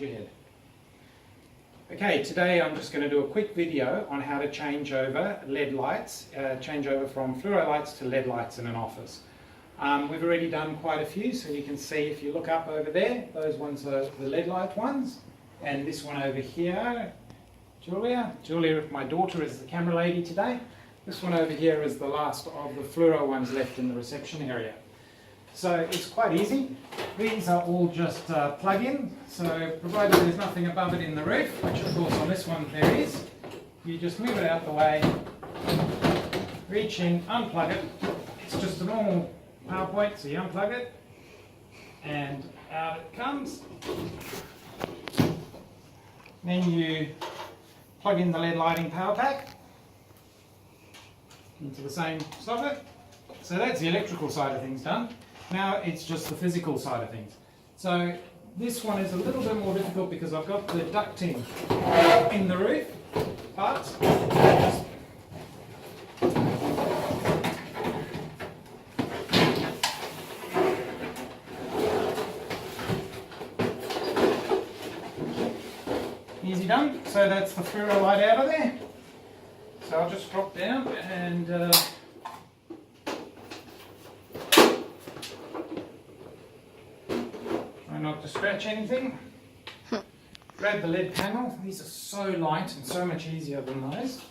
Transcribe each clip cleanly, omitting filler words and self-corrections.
Your head. Okay, today I'm just going to do a quick video on how to change over LED lights, change over from fluoro lights to LED lights in an office. We've already done quite a few, so you can see if you look up over there, those ones are the LED light ones, and this one over here, Julia, my daughter, is the camera lady today. This one over here is the last of the fluoro ones left in the reception area. So it's quite easy. These are all just plug-in, so provided there's nothing above it in the roof, which of course on this one there is, you just move it out the way, reach in, unplug it. It's just a normal power point, so you unplug it, and out it comes. Then you plug in the LED lighting power pack into the same socket. So that's the electrical side of things done. Now it's just the physical side of things. So this one is a little bit more difficult because I've got the ducting in the roof, but just easy done. So that's the fluoro light out of there. So I'll just drop down and try not to scratch anything. Grab the LED panel. These are so light and so much easier than those.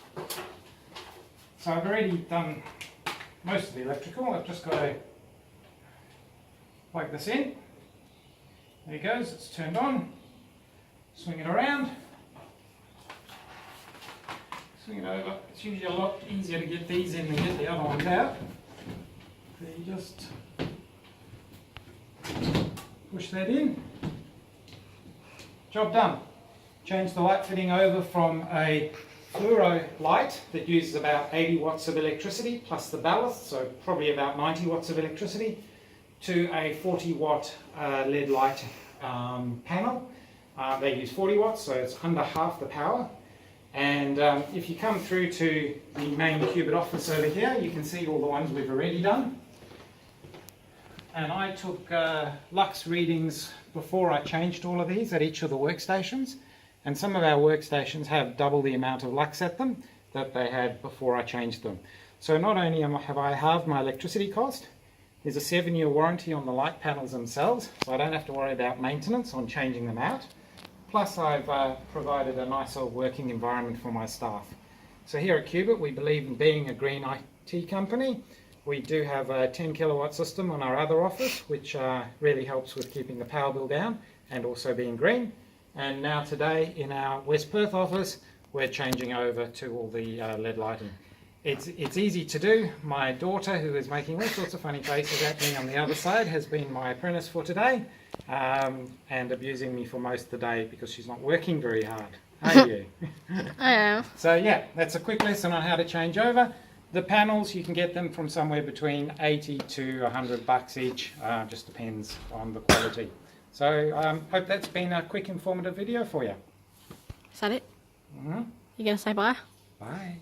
So I've already done most of the electrical. I've just got to plug this in. There it goes, it's turned on. Swing it around. Swing it over. It's usually a lot easier to get these in than get the other ones out. So you just push that in. Job done. Change the light fitting over from a fluoro light that uses about 80 watts of electricity plus the ballast, so probably about 90 watts of electricity, to a 40 watt LED light panel. They use 40 watts, so it's under half the power. And if you come through to the main Qbit office over here, you can see all the ones we've already done. And I took lux readings before I changed all of these at each of the workstations. And some of our workstations have double the amount of lux at them that they had before I changed them. So not only have I halved my electricity cost, there's a 7-year warranty on the light panels themselves, so I don't have to worry about maintenance on changing them out. Plus I've provided a nicer working environment for my staff. So here at Qbit we believe in being a green IT company. We do have a 10 kilowatt system on our other office, which really helps with keeping the power bill down and also being green. And now today in our West Perth office we're changing over to all the LED lighting. It's easy to do. My daughter, who is making all sorts of funny faces at me on the other side, has been my apprentice for today and abusing me for most of the day because she's not working very hard. Are you? I am. So yeah, that's a quick lesson on how to change over. The panels, you can get them from somewhere between 80 to 100 bucks each, just depends on the quality. So hope that's been a quick informative video for you. Is that it? Mm-hmm. You gonna say bye? Bye.